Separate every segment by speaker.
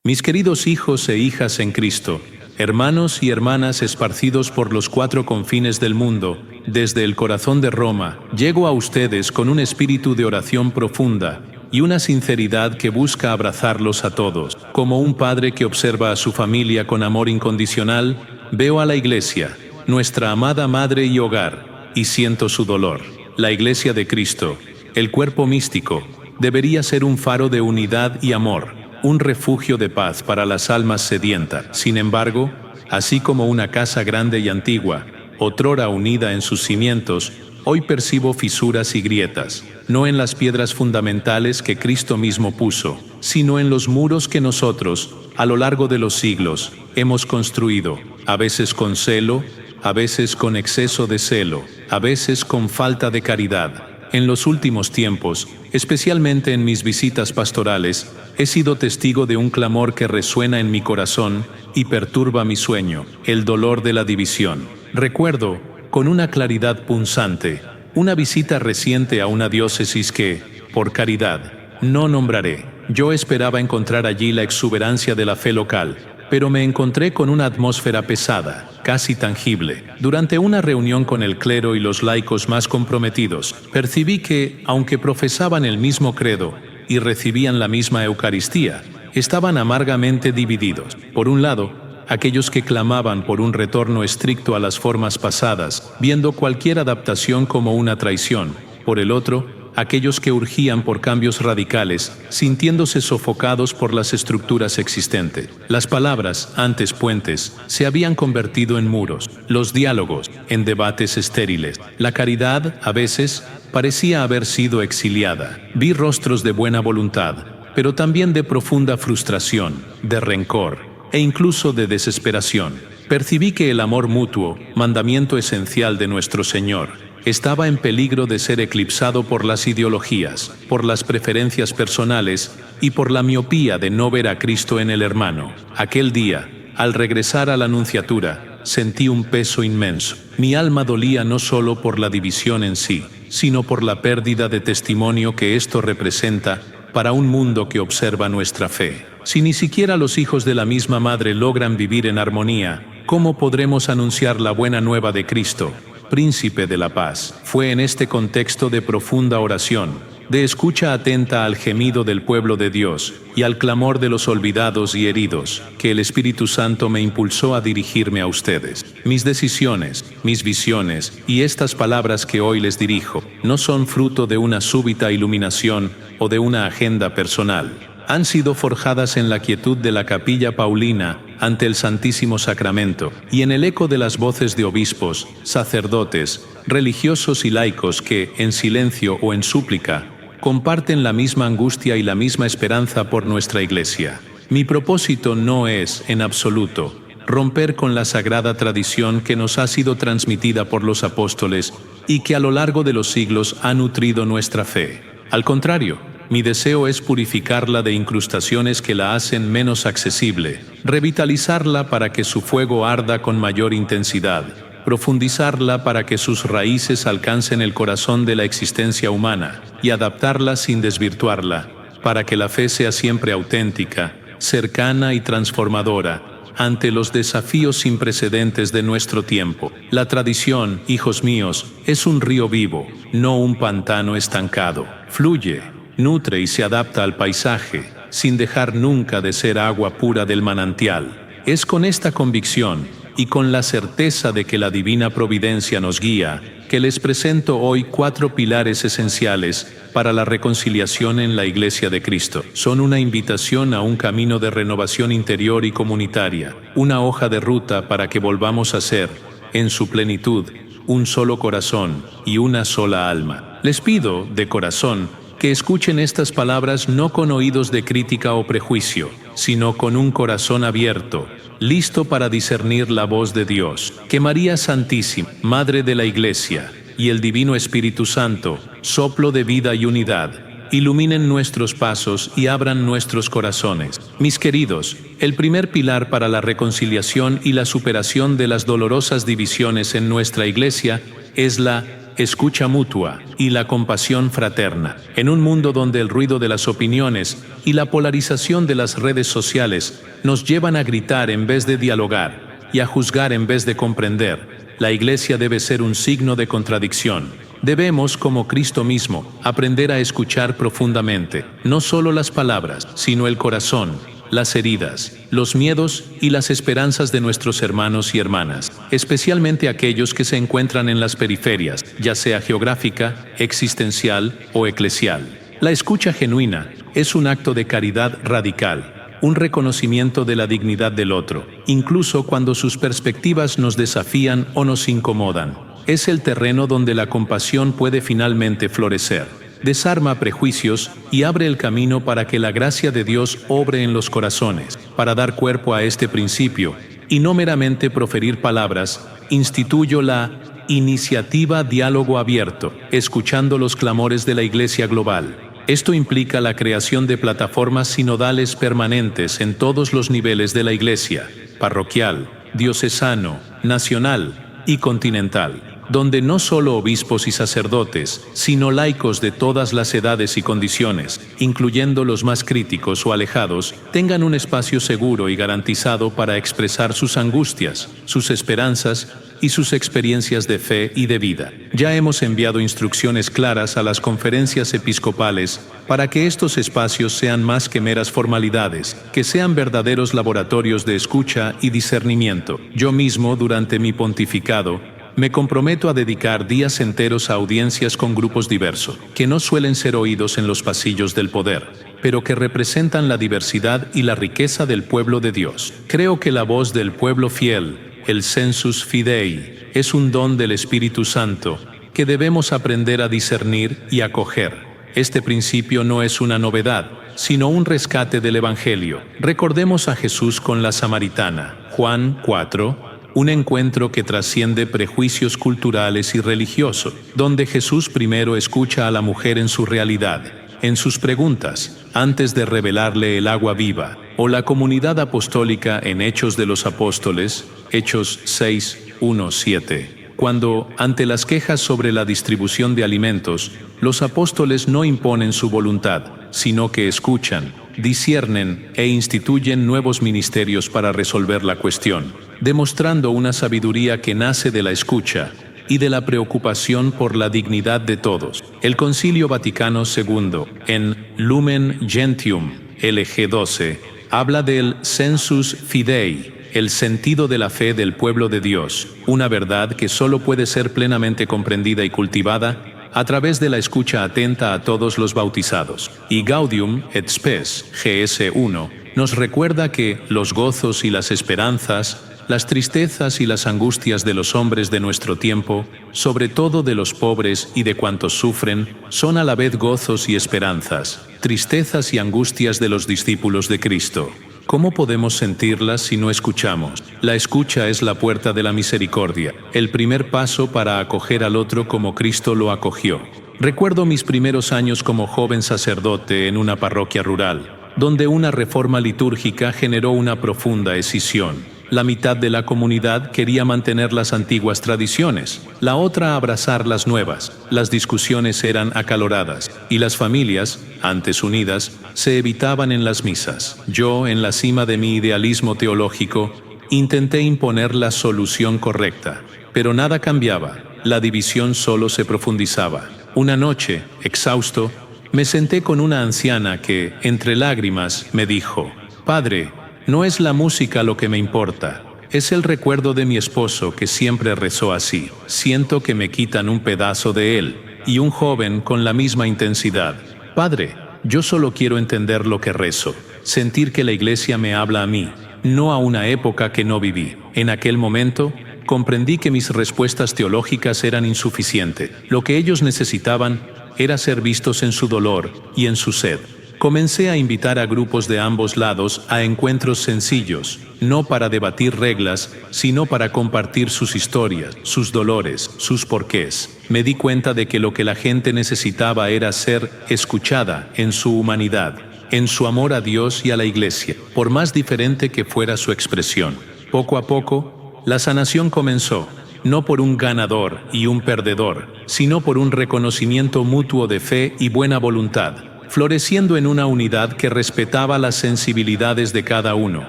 Speaker 1: Mis queridos hijos e hijas en Cristo, hermanos y hermanas esparcidos por los 4 confines del mundo, desde el corazón de Roma, llego a ustedes con un espíritu de oración profunda y una sinceridad que busca abrazarlos a todos. Como un padre que observa a su familia con amor incondicional, veo a la Iglesia, nuestra amada madre y hogar, y siento su dolor. La Iglesia de Cristo, el cuerpo místico, debería ser un faro de unidad y amor, un refugio de paz para las almas sedientas. Sin embargo, así como una casa grande y antigua, otrora unida en sus cimientos, hoy percibo fisuras y grietas, no en las piedras fundamentales que Cristo mismo puso, sino en los muros que nosotros, a lo largo de los siglos, hemos construido, a veces con celo, a veces con exceso de celo, a veces con falta de caridad. En los últimos tiempos, especialmente en mis visitas pastorales, he sido testigo de un clamor que resuena en mi corazón y perturba mi sueño, el dolor de la división. Recuerdo, con una claridad punzante, una visita reciente a una diócesis que, por caridad, no nombraré. Yo esperaba encontrar allí la exuberancia de la fe local, pero me encontré con una atmósfera pesada, casi tangible. Durante una reunión con el clero y los laicos más comprometidos, percibí que, aunque profesaban el mismo credo y recibían la misma Eucaristía, estaban amargamente divididos. Por un lado, aquellos que clamaban por un retorno estricto a las formas pasadas, viendo cualquier adaptación como una traición. Por el otro, aquellos que urgían por cambios radicales, sintiéndose sofocados por las estructuras existentes. Las palabras, antes puentes, se habían convertido en muros, los diálogos, en debates estériles. La caridad, a veces, parecía haber sido exiliada. Vi rostros de buena voluntad, pero también de profunda frustración, de rencor e incluso de desesperación. Percibí que el amor mutuo, mandamiento esencial de nuestro Señor, estaba en peligro de ser eclipsado por las ideologías, por las preferencias personales y por la miopía de no ver a Cristo en el hermano. Aquel día, al regresar a la nunciatura, sentí un peso inmenso. Mi alma dolía no solo por la división en sí, sino por la pérdida de testimonio que esto representa para un mundo que observa nuestra fe. Si ni siquiera los hijos de la misma madre logran vivir en armonía, ¿cómo podremos anunciar la buena nueva de Cristo, Príncipe de la Paz? Fue en este contexto de profunda oración, de escucha atenta al gemido del pueblo de Dios y al clamor de los olvidados y heridos, que el Espíritu Santo me impulsó a dirigirme a ustedes. Mis decisiones, mis visiones y estas palabras que hoy les dirijo no son fruto de una súbita iluminación o de una agenda personal. Han sido forjadas en la quietud de la Capilla Paulina ante el Santísimo Sacramento y en el eco de las voces de obispos, sacerdotes, religiosos y laicos que, en silencio o en súplica, comparten la misma angustia y la misma esperanza por nuestra Iglesia. Mi propósito no es, en absoluto, romper con la sagrada tradición que nos ha sido transmitida por los apóstoles y que a lo largo de los siglos ha nutrido nuestra fe. Al contrario, mi deseo es purificarla de incrustaciones que la hacen menos accesible, revitalizarla para que su fuego arda con mayor intensidad, profundizarla para que sus raíces alcancen el corazón de la existencia humana y adaptarla sin desvirtuarla, para que la fe sea siempre auténtica, cercana y transformadora ante los desafíos sin precedentes de nuestro tiempo. La tradición, hijos míos, es un río vivo, no un pantano estancado. Fluye, nutre y se adapta al paisaje, sin dejar nunca de ser agua pura del manantial. Es con esta convicción y con la certeza de que la divina providencia nos guía, que les presento hoy 4 pilares esenciales para la reconciliación en la Iglesia de Cristo. Son una invitación a un camino de renovación interior y comunitaria, una hoja de ruta para que volvamos a ser, en su plenitud, un solo corazón y una sola alma. Les pido, de corazón, que escuchen estas palabras no con oídos de crítica o prejuicio, sino con un corazón abierto, listo para discernir la voz de Dios. Que María Santísima, Madre de la Iglesia, y el Divino Espíritu Santo, soplo de vida y unidad, iluminen nuestros pasos y abran nuestros corazones. Mis queridos, el primer pilar para la reconciliación y la superación de las dolorosas divisiones en nuestra Iglesia es la escucha mutua y la compasión fraterna. En un mundo donde el ruido de las opiniones y la polarización de las redes sociales nos llevan a gritar en vez de dialogar y a juzgar en vez de comprender, la Iglesia debe ser un signo de contradicción. Debemos, como Cristo mismo, aprender a escuchar profundamente, no solo las palabras, sino el corazón, las heridas, los miedos y las esperanzas de nuestros hermanos y hermanas, especialmente aquellos que se encuentran en las periferias, ya sea geográfica, existencial o eclesial. La escucha genuina es un acto de caridad radical, un reconocimiento de la dignidad del otro, incluso cuando sus perspectivas nos desafían o nos incomodan. Es el terreno donde la compasión puede finalmente florecer. Desarma prejuicios y abre el camino para que la gracia de Dios obre en los corazones. Para dar cuerpo a este principio, y no meramente proferir palabras, instituyo la iniciativa Diálogo Abierto, escuchando los clamores de la Iglesia global. Esto implica la creación de plataformas sinodales permanentes en todos los niveles de la Iglesia, parroquial, diocesano, nacional y continental, donde no solo obispos y sacerdotes, sino laicos de todas las edades y condiciones, incluyendo los más críticos o alejados, tengan un espacio seguro y garantizado para expresar sus angustias, sus esperanzas y sus experiencias de fe y de vida. Ya hemos enviado instrucciones claras a las conferencias episcopales para que estos espacios sean más que meras formalidades, que sean verdaderos laboratorios de escucha y discernimiento. Yo mismo, durante mi pontificado, me comprometo a dedicar días enteros a audiencias con grupos diversos, que no suelen ser oídos en los pasillos del poder, pero que representan la diversidad y la riqueza del pueblo de Dios. Creo que la voz del pueblo fiel, el sensus fidei, es un don del Espíritu Santo que debemos aprender a discernir y acoger. Este principio no es una novedad, sino un rescate del Evangelio. Recordemos a Jesús con la samaritana, Juan 4, un encuentro que trasciende prejuicios culturales y religiosos, donde Jesús primero escucha a la mujer en su realidad, en sus preguntas, antes de revelarle el agua viva, o la comunidad apostólica en Hechos de los Apóstoles, Hechos 6, 1, 7. Cuando, ante las quejas sobre la distribución de alimentos, los apóstoles no imponen su voluntad, sino que escuchan, disciernen e instituyen nuevos ministerios para resolver la cuestión, demostrando una sabiduría que nace de la escucha y de la preocupación por la dignidad de todos. El Concilio Vaticano II, en Lumen Gentium, LG 12, habla del sensus fidei, el sentido de la fe del pueblo de Dios, una verdad que solo puede ser plenamente comprendida y cultivada a través de la escucha atenta a todos los bautizados. Y Gaudium et Spes, GS 1, nos recuerda que los gozos y las esperanzas, las tristezas y las angustias de los hombres de nuestro tiempo, sobre todo de los pobres y de cuantos sufren, son a la vez gozos y esperanzas, tristezas y angustias de los discípulos de Cristo. ¿Cómo podemos sentirlas si no escuchamos? La escucha es la puerta de la misericordia, el primer paso para acoger al otro como Cristo lo acogió. Recuerdo mis primeros años como joven sacerdote en una parroquia rural, donde una reforma litúrgica generó una profunda escisión. La mitad de la comunidad quería mantener las antiguas tradiciones, la otra abrazar las nuevas. Las discusiones eran acaloradas y las familias, antes unidas, se evitaban en las misas. Yo, en la cima de mi idealismo teológico, intenté imponer la solución correcta, pero nada cambiaba. La división solo se profundizaba. Una noche, exhausto, me senté con una anciana que, entre lágrimas, me dijo: «Padre, no es la música lo que me importa, es el recuerdo de mi esposo que siempre rezó así. Siento que me quitan un pedazo de él». Y un joven con la misma intensidad: «Padre, yo solo quiero entender lo que rezo, sentir que la Iglesia me habla a mí, no a una época que no viví». En aquel momento, comprendí que mis respuestas teológicas eran insuficientes. Lo que ellos necesitaban era ser vistos en su dolor y en su sed. Comencé a invitar a grupos de ambos lados a encuentros sencillos, no para debatir reglas, sino para compartir sus historias, sus dolores, sus porqués. Me di cuenta de que lo que la gente necesitaba era ser escuchada en su humanidad, en su amor a Dios y a la Iglesia, por más diferente que fuera su expresión. Poco a poco, la sanación comenzó, no por un ganador y un perdedor, sino por un reconocimiento mutuo de fe y buena voluntad, floreciendo en una unidad que respetaba las sensibilidades de cada uno.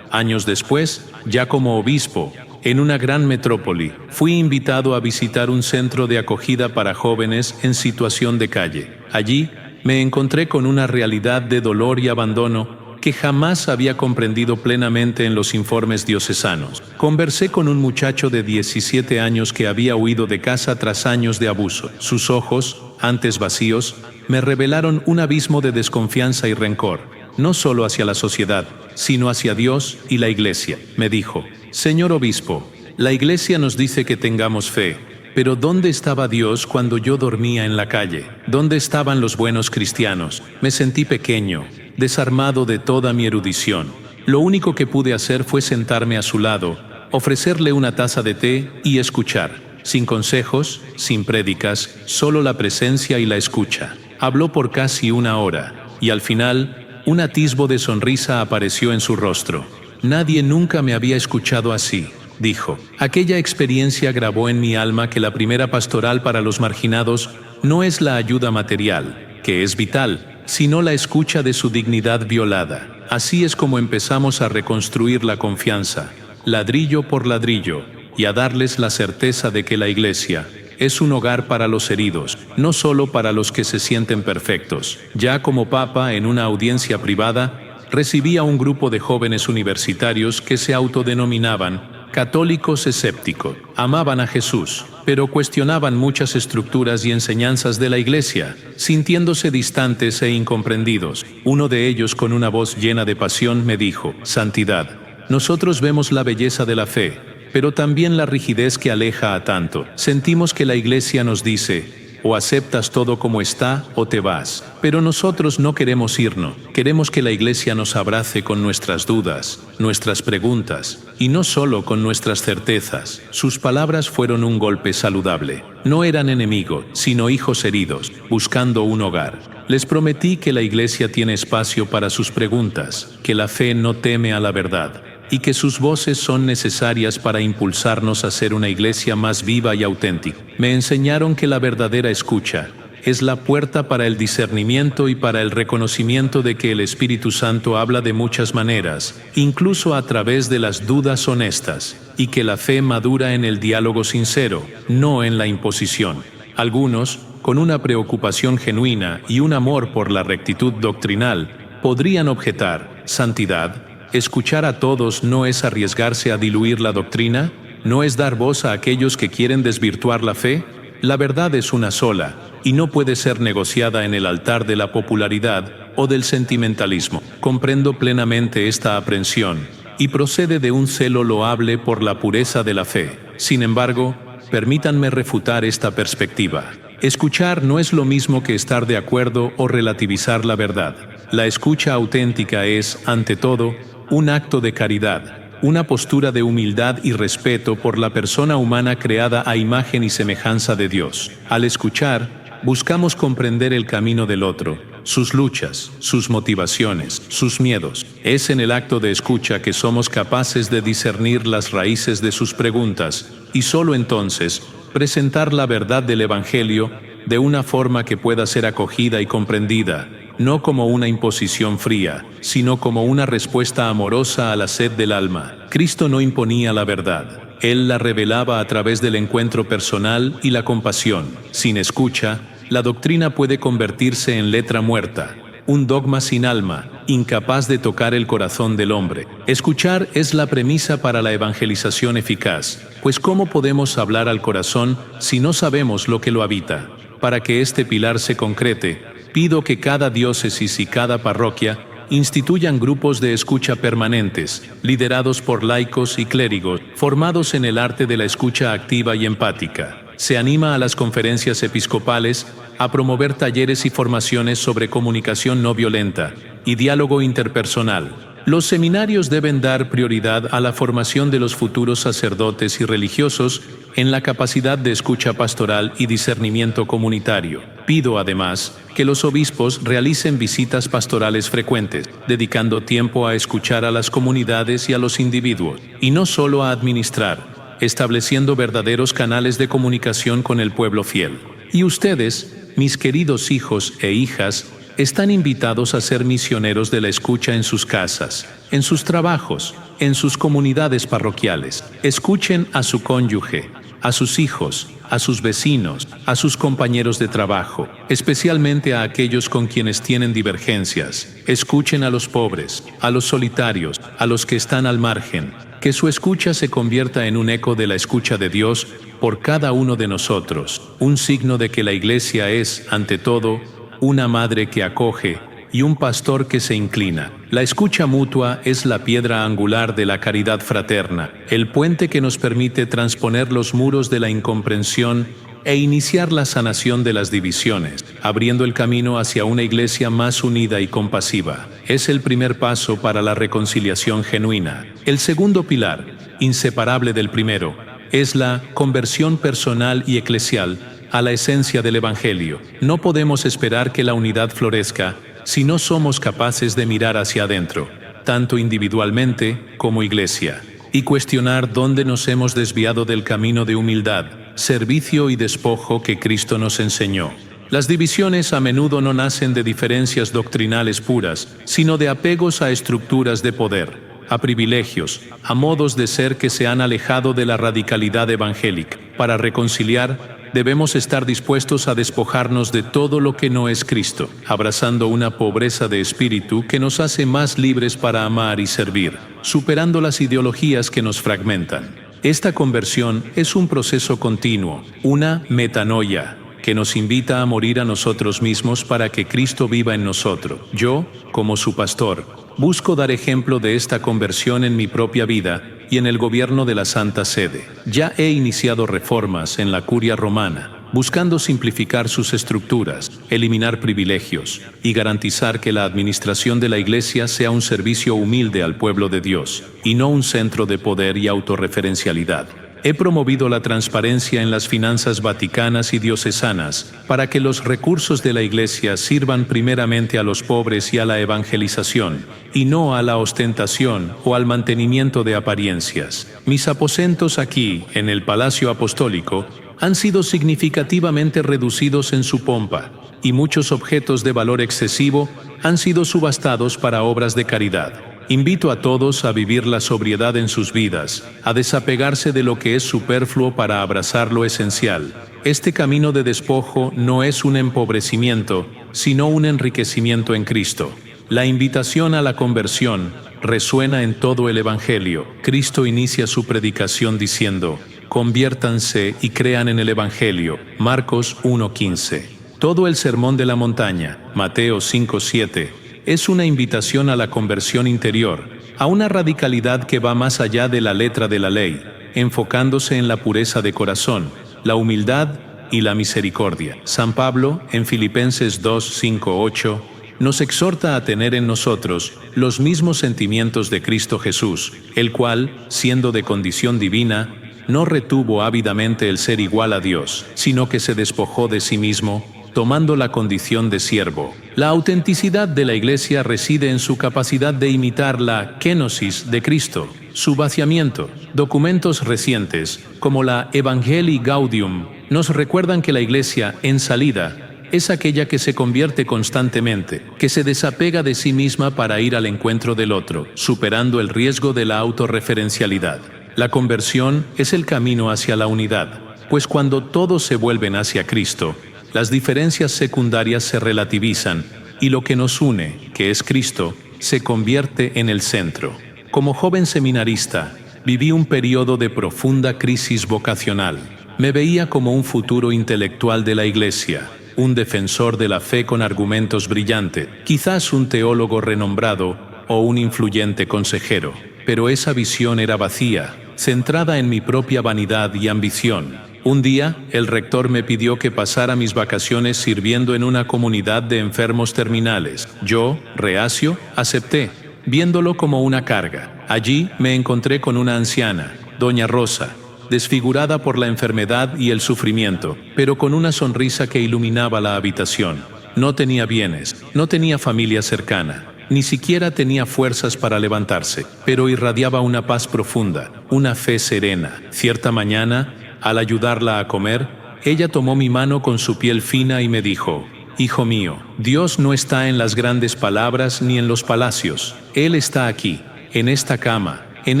Speaker 1: Años después, ya como obispo, en una gran metrópoli, fui invitado a visitar un centro de acogida para jóvenes en situación de calle. Allí, me encontré con una realidad de dolor y abandono que jamás había comprendido plenamente en los informes diocesanos. Conversé con un muchacho de 17 años que había huido de casa tras años de abuso. Sus ojos, antes vacíos, me revelaron un abismo de desconfianza y rencor, no solo hacia la sociedad, sino hacia Dios y la Iglesia. Me dijo: Señor obispo, la Iglesia nos dice que tengamos fe, pero ¿dónde estaba Dios cuando yo dormía en la calle? ¿Dónde estaban los buenos cristianos? Me sentí pequeño, desarmado de toda mi erudición. Lo único que pude hacer fue sentarme a su lado, ofrecerle una taza de té y escuchar, sin consejos, sin prédicas, solo la presencia y la escucha. Habló por casi una hora, y al final, un atisbo de sonrisa apareció en su rostro. Nadie nunca me había escuchado así, dijo. Aquella experiencia grabó en mi alma que la primera pastoral para los marginados no es la ayuda material, que es vital, sino la escucha de su dignidad violada. Así es como empezamos a reconstruir la confianza, ladrillo por ladrillo, y a darles la certeza de que la Iglesia es un hogar para los heridos, no solo para los que se sienten perfectos. Ya como papa, en una audiencia privada, recibí a un grupo de jóvenes universitarios que se autodenominaban católicos escépticos. Amaban a Jesús, pero cuestionaban muchas estructuras y enseñanzas de la Iglesia, sintiéndose distantes e incomprendidos. Uno de ellos, con una voz llena de pasión, me dijo: Santidad, nosotros vemos la belleza de la fe, pero también la rigidez que aleja a tanto. Sentimos que la Iglesia nos dice: o aceptas todo como está o te vas. Pero nosotros no queremos irnos. Queremos que la Iglesia nos abrace con nuestras dudas, nuestras preguntas, y no solo con nuestras certezas. Sus palabras fueron un golpe saludable. No eran enemigos, sino hijos heridos, buscando un hogar. Les prometí que la Iglesia tiene espacio para sus preguntas, que la fe no teme a la verdad, y que sus voces son necesarias para impulsarnos a ser una Iglesia más viva y auténtica. Me enseñaron que la verdadera escucha es la puerta para el discernimiento y para el reconocimiento de que el Espíritu Santo habla de muchas maneras, incluso a través de las dudas honestas, y que la fe madura en el diálogo sincero, no en la imposición. Algunos, con una preocupación genuina y un amor por la rectitud doctrinal, podrían objetar: ¿santidad? ¿Escuchar a todos no es arriesgarse a diluir la doctrina? ¿No es dar voz a aquellos que quieren desvirtuar la fe? La verdad es una sola, y no puede ser negociada en el altar de la popularidad o del sentimentalismo. Comprendo plenamente esta aprensión, y procede de un celo loable por la pureza de la fe. Sin embargo, permítanme refutar esta perspectiva. Escuchar no es lo mismo que estar de acuerdo o relativizar la verdad. La escucha auténtica es, ante todo, un acto de caridad, una postura de humildad y respeto por la persona humana creada a imagen y semejanza de Dios. Al escuchar, buscamos comprender el camino del otro, sus luchas, sus motivaciones, sus miedos. Es en el acto de escucha que somos capaces de discernir las raíces de sus preguntas, y solo entonces presentar la verdad del Evangelio de una forma que pueda ser acogida y comprendida, no como una imposición fría, sino como una respuesta amorosa a la sed del alma. Cristo no imponía la verdad. Él la revelaba a través del encuentro personal y la compasión. Sin escucha, la doctrina puede convertirse en letra muerta, un dogma sin alma, incapaz de tocar el corazón del hombre. Escuchar es la premisa para la evangelización eficaz, pues ¿cómo podemos hablar al corazón si no sabemos lo que lo habita? Para que este pilar se concrete, pido que cada diócesis y cada parroquia instituyan grupos de escucha permanentes, liderados por laicos y clérigos, formados en el arte de la escucha activa y empática. Se anima a las conferencias episcopales a promover talleres y formaciones sobre comunicación no violenta y diálogo interpersonal. Los seminarios deben dar prioridad a la formación de los futuros sacerdotes y religiosos en la capacidad de escucha pastoral y discernimiento comunitario. Pido además que los obispos realicen visitas pastorales frecuentes, dedicando tiempo a escuchar a las comunidades y a los individuos, y no solo a administrar, estableciendo verdaderos canales de comunicación con el pueblo fiel. Y ustedes, mis queridos hijos e hijas, están invitados a ser misioneros de la escucha en sus casas, en sus trabajos, en sus comunidades parroquiales. Escuchen a su cónyuge, a sus hijos, a sus vecinos, a sus compañeros de trabajo, especialmente a aquellos con quienes tienen divergencias. Escuchen a los pobres, a los solitarios, a los que están al margen. Que su escucha se convierta en un eco de la escucha de Dios por cada uno de nosotros, un signo de que la Iglesia es, ante todo, una madre que acoge y un pastor que se inclina. La escucha mutua es la piedra angular de la caridad fraterna, el puente que nos permite transponer los muros de la incomprensión e iniciar la sanación de las divisiones, abriendo el camino hacia una iglesia más unida y compasiva. Es el primer paso para la reconciliación genuina. El segundo pilar, inseparable del primero, es la conversión personal y eclesial a la esencia del Evangelio. No podemos esperar que la unidad florezca si no somos capaces de mirar hacia adentro, tanto individualmente como iglesia, y cuestionar dónde nos hemos desviado del camino de humildad, servicio y despojo que Cristo nos enseñó. Las divisiones a menudo no nacen de diferencias doctrinales puras, sino de apegos a estructuras de poder, a privilegios, a modos de ser que se han alejado de la radicalidad evangélica. Para reconciliar, debemos estar dispuestos a despojarnos de todo lo que no es Cristo, abrazando una pobreza de espíritu que nos hace más libres para amar y servir, superando las ideologías que nos fragmentan. Esta conversión es un proceso continuo, una metanoia, que nos invita a morir a nosotros mismos para que Cristo viva en nosotros. Yo, como su pastor, busco dar ejemplo de esta conversión en mi propia vida y en el gobierno de la Santa Sede. Ya he iniciado reformas en la Curia Romana, buscando simplificar sus estructuras, eliminar privilegios y garantizar que la administración de la Iglesia sea un servicio humilde al pueblo de Dios y no un centro de poder y autorreferencialidad. He promovido la transparencia en las finanzas vaticanas y diocesanas para que los recursos de la Iglesia sirvan primeramente a los pobres y a la evangelización, y no a la ostentación o al mantenimiento de apariencias. Mis aposentos aquí, en el Palacio Apostólico, han sido significativamente reducidos en su pompa, y muchos objetos de valor excesivo han sido subastados para obras de caridad. Invito a todos a vivir la sobriedad en sus vidas, a desapegarse de lo que es superfluo para abrazar lo esencial. Este camino de despojo no es un empobrecimiento, sino un enriquecimiento en Cristo. La invitación a la conversión resuena en todo el Evangelio. Cristo inicia su predicación diciendo: conviértanse y crean en el Evangelio. Marcos 1:15. Todo el Sermón de la Montaña, Mateo 5:7, es una invitación a la conversión interior, a una radicalidad que va más allá de la letra de la ley, enfocándose en la pureza de corazón, la humildad y la misericordia. San Pablo, en Filipenses 2:5-8, nos exhorta a tener en nosotros los mismos sentimientos de Cristo Jesús, el cual, siendo de condición divina, no retuvo ávidamente el ser igual a Dios, sino que se despojó de sí mismo, tomando la condición de siervo. La autenticidad de la Iglesia reside en su capacidad de imitar la kenosis de Cristo, su vaciamiento. Documentos recientes, como la Evangelii Gaudium, nos recuerdan que la Iglesia, en salida, es aquella que se convierte constantemente, que se desapega de sí misma para ir al encuentro del otro, superando el riesgo de la autorreferencialidad. La conversión es el camino hacia la unidad, pues cuando todos se vuelven hacia Cristo, las diferencias secundarias se relativizan y lo que nos une, que es Cristo, se convierte en el centro. Como joven seminarista, viví un periodo de profunda crisis vocacional. Me veía como un futuro intelectual de la Iglesia, un defensor de la fe con argumentos brillantes, quizás un teólogo renombrado o un influyente consejero. Pero esa visión era vacía, centrada en mi propia vanidad y ambición. Un día, el rector me pidió que pasara mis vacaciones sirviendo en una comunidad de enfermos terminales. Yo, reacio, acepté, viéndolo como una carga. Allí me encontré con una anciana, doña Rosa, desfigurada por la enfermedad y el sufrimiento, pero con una sonrisa que iluminaba la habitación. No tenía bienes, no tenía familia cercana, Ni siquiera tenía fuerzas para levantarse, pero irradiaba una paz profunda, una fe serena. Cierta mañana, al ayudarla a comer, ella tomó mi mano con su piel fina y me dijo: «Hijo mío, Dios no está en las grandes palabras ni en los palacios. Él está aquí, en esta cama, en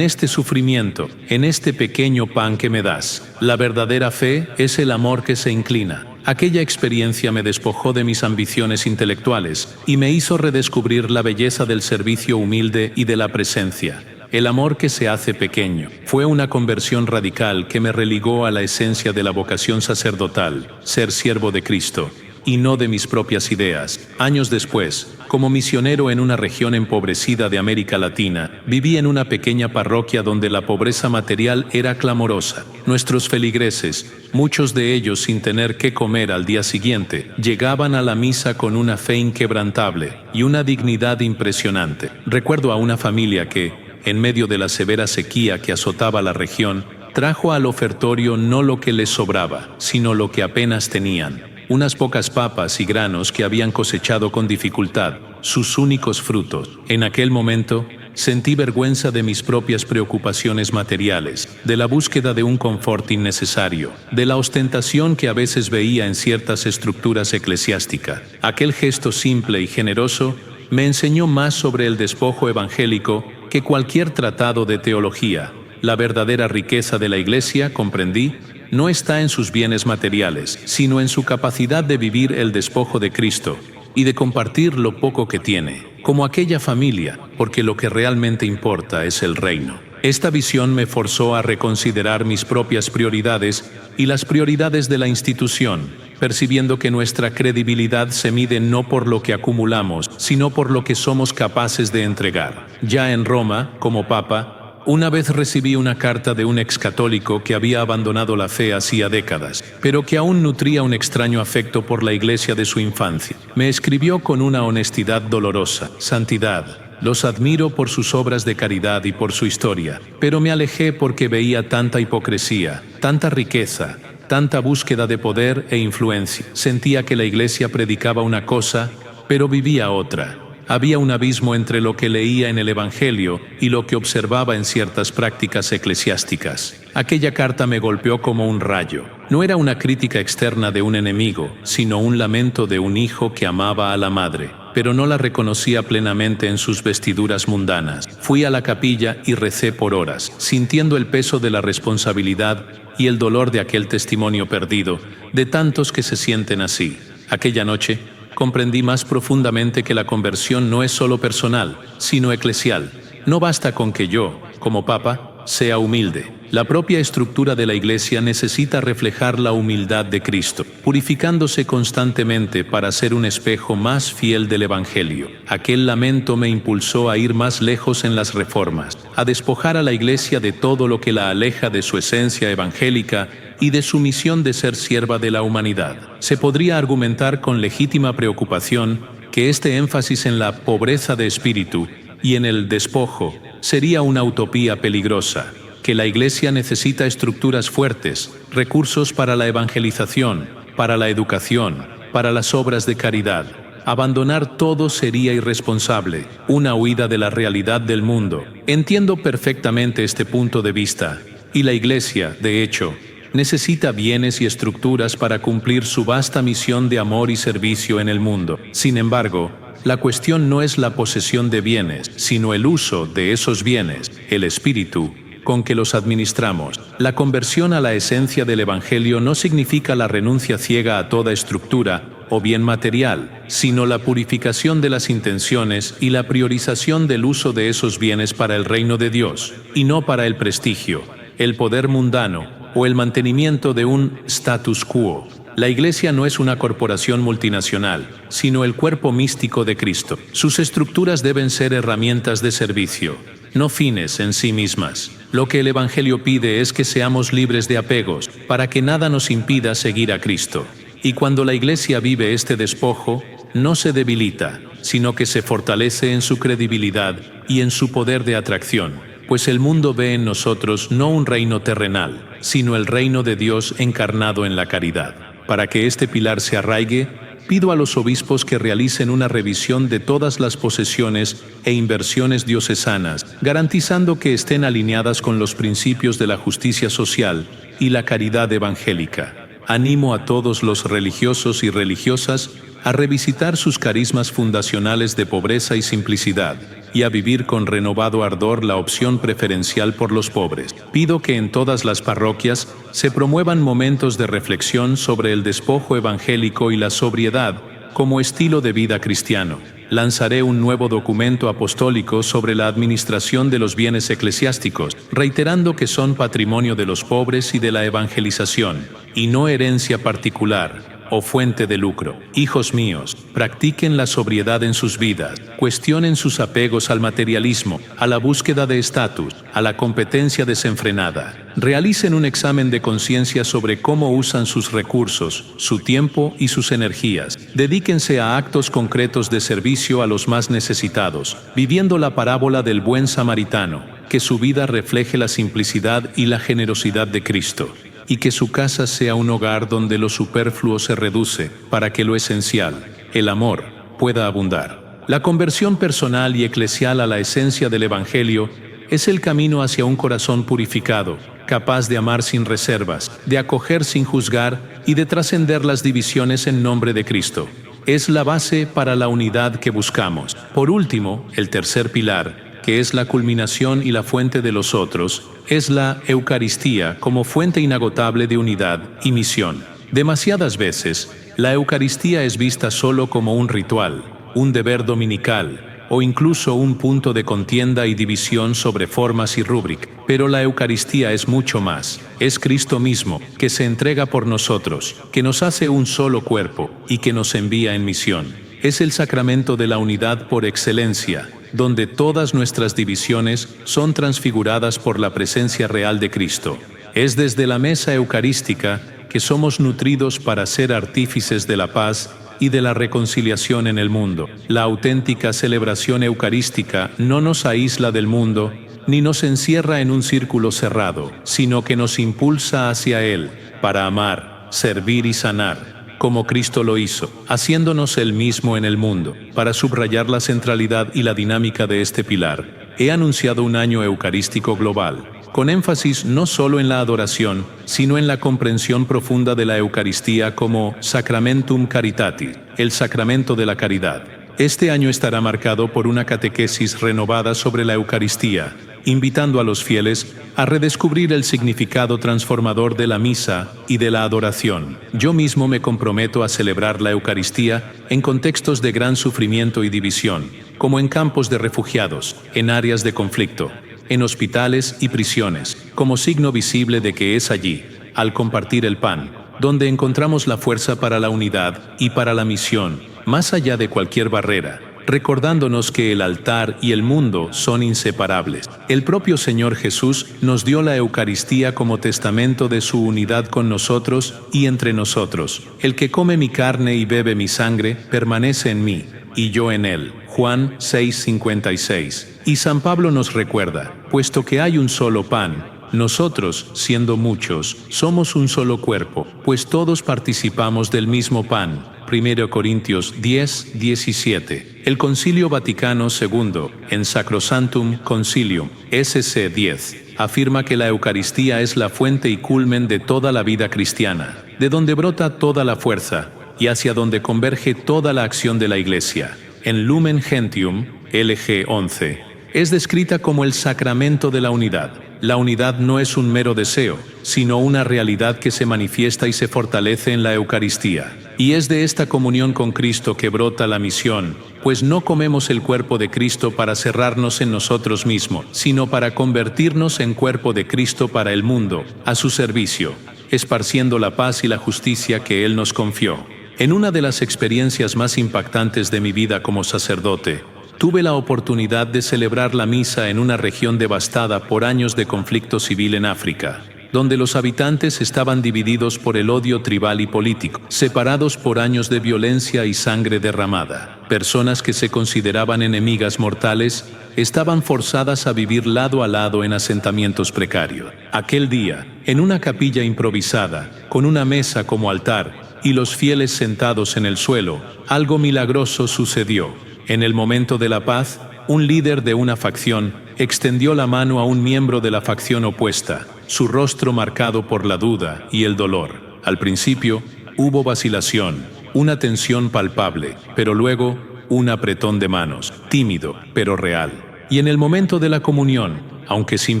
Speaker 1: este sufrimiento, en este pequeño pan que me das. La verdadera fe es el amor que se inclina». Aquella experiencia me despojó de mis ambiciones intelectuales y me hizo redescubrir la belleza del servicio humilde y de la presencia. El amor que se hace pequeño. Fue una conversión radical que me religó a la esencia de la vocación sacerdotal, ser siervo de Cristo, y no de mis propias ideas. Años después, como misionero en una región empobrecida de América Latina, viví en una pequeña parroquia donde la pobreza material era clamorosa. Nuestros feligreses, muchos de ellos sin tener qué comer al día siguiente, llegaban a la misa con una fe inquebrantable y una dignidad impresionante. Recuerdo a una familia que, en medio de la severa sequía que azotaba la región, trajo al ofertorio no lo que les sobraba, sino lo que apenas tenían. Unas pocas papas y granos que habían cosechado con dificultad, sus únicos frutos. En aquel momento, sentí vergüenza de mis propias preocupaciones materiales, de la búsqueda de un confort innecesario, de la ostentación que a veces veía en ciertas estructuras eclesiásticas. Aquel gesto simple y generoso me enseñó más sobre el despojo evangélico que cualquier tratado de teología. La verdadera riqueza de la Iglesia, comprendí, no está en sus bienes materiales, sino en su capacidad de vivir el despojo de Cristo y de compartir lo poco que tiene, como aquella familia, porque lo que realmente importa es el reino. Esta visión me forzó a reconsiderar mis propias prioridades y las prioridades de la institución, percibiendo que nuestra credibilidad se mide no por lo que acumulamos, sino por lo que somos capaces de entregar. Ya en Roma, como papa, una vez recibí una carta de un excatólico que había abandonado la fe hacía décadas, pero que aún nutría un extraño afecto por la iglesia de su infancia. Me escribió con una honestidad dolorosa: «Santidad, los admiro por sus obras de caridad y por su historia, pero me alejé porque veía tanta hipocresía, tanta riqueza, tanta búsqueda de poder e influencia. Sentía que la iglesia predicaba una cosa, pero vivía otra». Había un abismo entre lo que leía en el Evangelio y lo que observaba en ciertas prácticas eclesiásticas. Aquella carta me golpeó como un rayo. No era una crítica externa de un enemigo, sino un lamento de un hijo que amaba a la madre, pero no la reconocía plenamente en sus vestiduras mundanas. Fui a la capilla y recé por horas, sintiendo el peso de la responsabilidad y el dolor de aquel testimonio perdido, de tantos que se sienten así. Aquella noche, comprendí más profundamente que la conversión no es solo personal, sino eclesial. No basta con que yo, como papa, sea humilde. La propia estructura de la Iglesia necesita reflejar la humildad de Cristo, purificándose constantemente para ser un espejo más fiel del Evangelio. Aquel lamento me impulsó a ir más lejos en las reformas, a despojar a la Iglesia de todo lo que la aleja de su esencia evangélica y de su misión de ser sierva de la humanidad. Se podría argumentar con legítima preocupación que este énfasis en la pobreza de espíritu y en el despojo sería una utopía peligrosa, que la Iglesia necesita estructuras fuertes, recursos para la evangelización, para la educación, para las obras de caridad. Abandonar todo sería irresponsable, una huida de la realidad del mundo. Entiendo perfectamente este punto de vista, y la Iglesia, de hecho, necesita bienes y estructuras para cumplir su vasta misión de amor y servicio en el mundo. Sin embargo, la cuestión no es la posesión de bienes, sino el uso de esos bienes, el espíritu con que los administramos. La conversión a la esencia del Evangelio no significa la renuncia ciega a toda estructura o bien material, sino la purificación de las intenciones y la priorización del uso de esos bienes para el reino de Dios, y no para el prestigio, el poder mundano o el mantenimiento de un status quo. La Iglesia no es una corporación multinacional, sino el cuerpo místico de Cristo. Sus estructuras deben ser herramientas de servicio, no fines en sí mismas. Lo que el Evangelio pide es que seamos libres de apegos, para que nada nos impida seguir a Cristo. Y cuando la Iglesia vive este despojo, no se debilita, sino que se fortalece en su credibilidad y en su poder de atracción. Pues el mundo ve en nosotros no un reino terrenal, sino el reino de Dios encarnado en la caridad. Para que este pilar se arraigue, pido a los obispos que realicen una revisión de todas las posesiones e inversiones diocesanas, garantizando que estén alineadas con los principios de la justicia social y la caridad evangélica. Animo a todos los religiosos y religiosas a revisitar sus carismas fundacionales de pobreza y simplicidad, y a vivir con renovado ardor la opción preferencial por los pobres. Pido que en todas las parroquias se promuevan momentos de reflexión sobre el despojo evangélico y la sobriedad como estilo de vida cristiano. Lanzaré un nuevo documento apostólico sobre la administración de los bienes eclesiásticos, reiterando que son patrimonio de los pobres y de la evangelización, y no herencia particular o fuente de lucro. Hijos míos, practiquen la sobriedad en sus vidas, cuestionen sus apegos al materialismo, a la búsqueda de estatus, a la competencia desenfrenada. Realicen un examen de conciencia sobre cómo usan sus recursos, su tiempo y sus energías. Dedíquense a actos concretos de servicio a los más necesitados, viviendo la parábola del buen samaritano, que su vida refleje la simplicidad y la generosidad de Cristo, y que su casa sea un hogar donde lo superfluo se reduce para que lo esencial, el amor, pueda abundar. La conversión personal y eclesial a la esencia del Evangelio es el camino hacia un corazón purificado, capaz de amar sin reservas, de acoger sin juzgar y de trascender las divisiones en nombre de Cristo. Es la base para la unidad que buscamos. Por último, el tercer pilar, que es la culminación y la fuente de los otros, es la Eucaristía como fuente inagotable de unidad y misión. Demasiadas veces, la Eucaristía es vista solo como un ritual, un deber dominical, o incluso un punto de contienda y división sobre formas y rúbrica. Pero la Eucaristía es mucho más. Es Cristo mismo, que se entrega por nosotros, que nos hace un solo cuerpo y que nos envía en misión. Es el sacramento de la unidad por excelencia, donde todas nuestras divisiones son transfiguradas por la presencia real de Cristo. Es desde la mesa eucarística que somos nutridos para ser artífices de la paz y de la reconciliación en el mundo. La auténtica celebración eucarística no nos aísla del mundo, ni nos encierra en un círculo cerrado, sino que nos impulsa hacia él para amar, servir y sanar, como Cristo lo hizo, haciéndonos Él mismo en el mundo. Para subrayar la centralidad y la dinámica de este pilar, he anunciado un año eucarístico global, con énfasis no solo en la adoración, sino en la comprensión profunda de la Eucaristía como Sacramentum Caritatis, el sacramento de la caridad. Este año estará marcado por una catequesis renovada sobre la Eucaristía, invitando a los fieles a redescubrir el significado transformador de la misa y de la adoración. Yo mismo me comprometo a celebrar la Eucaristía en contextos de gran sufrimiento y división, como en campos de refugiados, en áreas de conflicto, en hospitales y prisiones, como signo visible de que es allí, al compartir el pan, donde encontramos la fuerza para la unidad y para la misión, más allá de cualquier barrera, recordándonos que el altar y el mundo son inseparables. El propio Señor Jesús nos dio la Eucaristía como testamento de su unidad con nosotros y entre nosotros. El que come mi carne y bebe mi sangre permanece en mí, y yo en él. Juan 6:56. Y San Pablo nos recuerda, puesto que hay un solo pan, nosotros, siendo muchos, somos un solo cuerpo, pues todos participamos del mismo pan. 1 Corintios 10:17. El Concilio Vaticano II, en Sacrosanctum Concilium, SC 10, afirma que la Eucaristía es la fuente y culmen de toda la vida cristiana, de donde brota toda la fuerza y hacia donde converge toda la acción de la Iglesia. En Lumen Gentium, LG 11, es descrita como el sacramento de la unidad. La unidad no es un mero deseo, sino una realidad que se manifiesta y se fortalece en la Eucaristía. Y es de esta comunión con Cristo que brota la misión, pues no comemos el cuerpo de Cristo para cerrarnos en nosotros mismos, sino para convertirnos en cuerpo de Cristo para el mundo, a su servicio, esparciendo la paz y la justicia que Él nos confió. En una de las experiencias más impactantes de mi vida como sacerdote, tuve la oportunidad de celebrar la misa en una región devastada por años de conflicto civil en África, donde los habitantes estaban divididos por el odio tribal y político, separados por años de violencia y sangre derramada. Personas que se consideraban enemigas mortales estaban forzadas a vivir lado a lado en asentamientos precarios. Aquel día, en una capilla improvisada, con una mesa como altar y los fieles sentados en el suelo, algo milagroso sucedió. En el momento de la paz, un líder de una facción extendió la mano a un miembro de la facción opuesta, su rostro marcado por la duda y el dolor. Al principio, hubo vacilación, una tensión palpable, pero luego, un apretón de manos, tímido, pero real. Y en el momento de la comunión, aunque sin